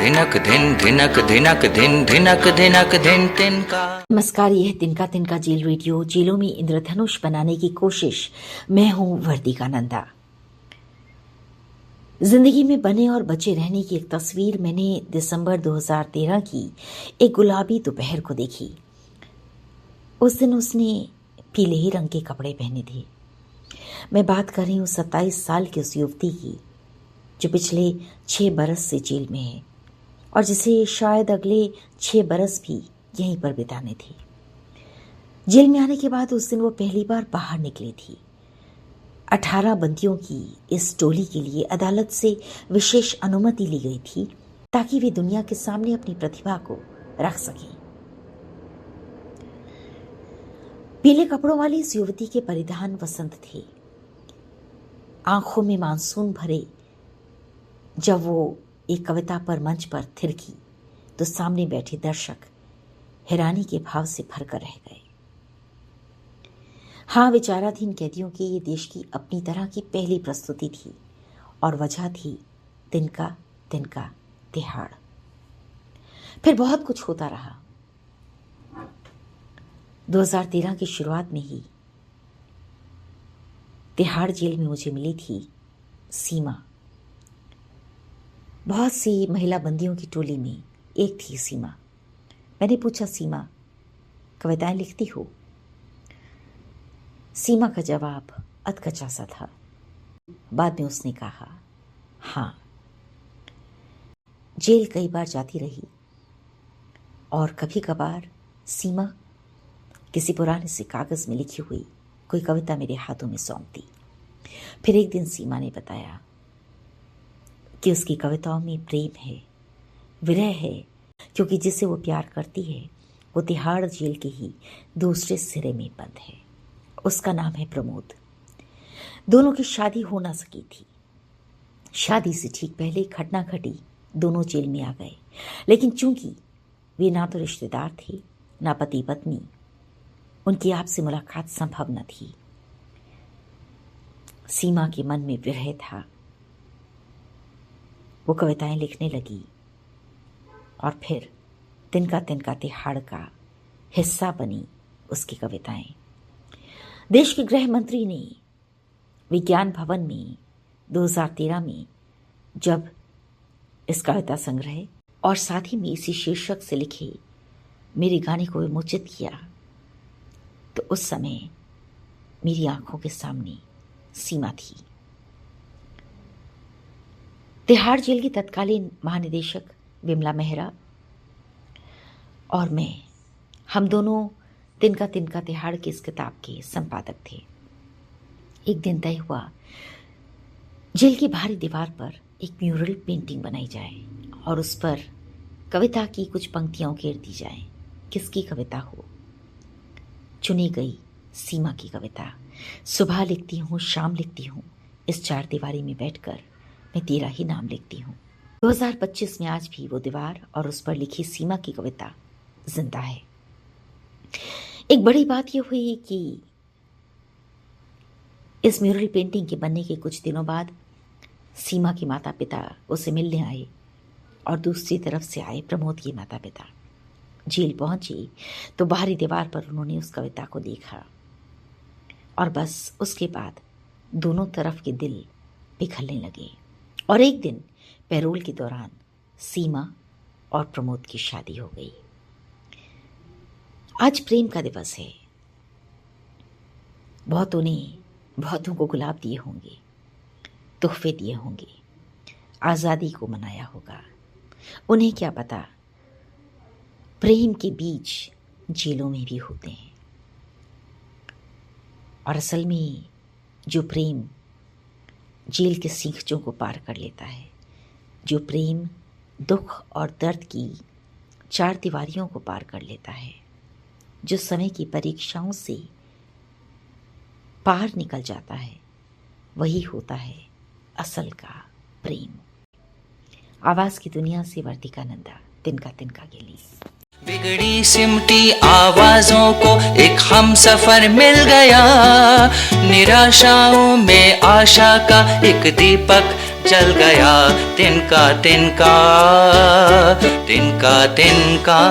धिनक धिन धिनक धिनक धिन धिनक धिनक धिन तिनका। नमस्कार, यह तिनका तिनका जेल रेडियो। जेलों में इंद्रधनुष बनाने की कोशिश। मैं हूं वर्तिका नंदा। जिंदगी में बने और बचे रहने की एक तस्वीर मैंने दिसंबर 2013 की एक गुलाबी दोपहर को देखी। उस दिन उसने पीले ही रंग के कपड़े पहने थे। मैं बात कर रही हूँ 27 साल की उस युवती की जो पिछले 6 बरस से जेल में है और जिसे शायद अगले 6 बरस भी यहीं पर बिताने थे। जेल में आने के बाद उस दिन वो पहली बार बाहर निकली थी। 18 बंदियों की इस टोली के लिए अदालत से विशेष अनुमति ली गई थी ताकि वे दुनिया के सामने अपनी प्रतिभा को रख सकें। पीले कपड़ों वाली इस युवती के परिधान वसंत थे। आंखों में मानसून भरे। जब वो एक कविता पर मंच पर थिरकी तो सामने बैठे दर्शक हैरानी के भाव से भरकर रह गए। हाँ, विचाराधीन कैदियों की ये देश की अपनी तरह की पहली प्रस्तुति थी और वजह थी तिनका तिनका तिहाड़। फिर बहुत कुछ होता रहा। 2013 की शुरुआत में ही तिहाड़ जेल में मुझे मिली थी सीमा। बहुत सी महिला बंदियों की टोली में एक थी सीमा। मैंने पूछा, सीमा कविताएं लिखती हो? सीमा का जवाब अधकचा सा था। बाद में उसने कहा, हाँ। जेल कई बार जाती रही और कभी कभार सीमा किसी पुराने से कागज में लिखी हुई कोई कविता मेरे हाथों में सौंपती। फिर एक दिन सीमा ने बताया कि उसकी कविताओं में प्रेम है, विरह है, क्योंकि जिसे वो प्यार करती है वो तिहाड़ जेल के ही दूसरे सिरे में बंद है। उसका नाम है प्रमोद। दोनों की शादी हो ना सकी थी। शादी से ठीक पहले घटना घटी, दोनों जेल में आ गए। लेकिन चूंकि वे ना तो रिश्तेदार थे ना पति पत्नी, उनकी आपसे मुलाकात संभव न थी। सीमा के मन में विरह था। वो कविताएं लिखने लगी और फिर तिनका तिनका तिहाड़ का हिस्सा बनी उसकी कविताएं। देश के गृह मंत्री ने विज्ञान भवन में 2013 में जब इस कविता संग्रह और साथ ही में इसी शीर्षक से लिखे मेरे गाने को विमोचित किया तो उस समय मेरी आंखों के सामने सीमा थी। तिहाड़ जेल की तत्कालीन महानिदेशक विमला मेहरा और मैं, हम दोनों तिनका तिनका तिहाड़ की इस किताब के संपादक थे। एक दिन तय हुआ जेल की बाहरी दीवार पर एक म्यूरल पेंटिंग बनाई जाए और उस पर कविता की कुछ पंक्तियां उकेर दी जाए। किसकी कविता हो? चुनी गई सीमा की कविता। सुबह लिखती हूँ, शाम लिखती हूँ, इस चार दीवारी में बैठकर मैं तेरा ही नाम लिखती हूँ। 2025 में आज भी वो दीवार और उस पर लिखी सीमा की कविता जिंदा है। एक बड़ी बात यह हुई कि इस म्यूरल पेंटिंग के बनने के कुछ दिनों बाद सीमा के माता पिता उसे मिलने आए और दूसरी तरफ से आए प्रमोद के माता पिता। जेल पहुंचे तो बाहरी दीवार पर उन्होंने उस कविता को देखा और बस उसके बाद दोनों तरफ के दिल पिघलने लगे। और एक दिन पैरोल के दौरान सीमा और प्रमोद की शादी हो गई। आज प्रेम का दिवस है। बहुतों ने बहुतों को गुलाब दिए होंगे, तोहफे दिए होंगे, आज़ादी को मनाया होगा। उन्हें क्या पता प्रेम के बीज जेलों में भी होते हैं। और असल में जो प्रेम जेल के सींचों को पार कर लेता है, जो प्रेम दुख और दर्द की चार दीवारियों को पार कर लेता है, जो समय की परीक्षाओं से पार निकल जाता है, वही होता है असल का प्रेम। आवाज की दुनिया से वर्तिका नंदा, तिनका तिनका के लिए। बिगड़ी सिमटी आवाजों को एक हम सफर मिल गया, निराशाओं में आशा का एक दीपक जल गया तिनका तिनका तिनका तिनका।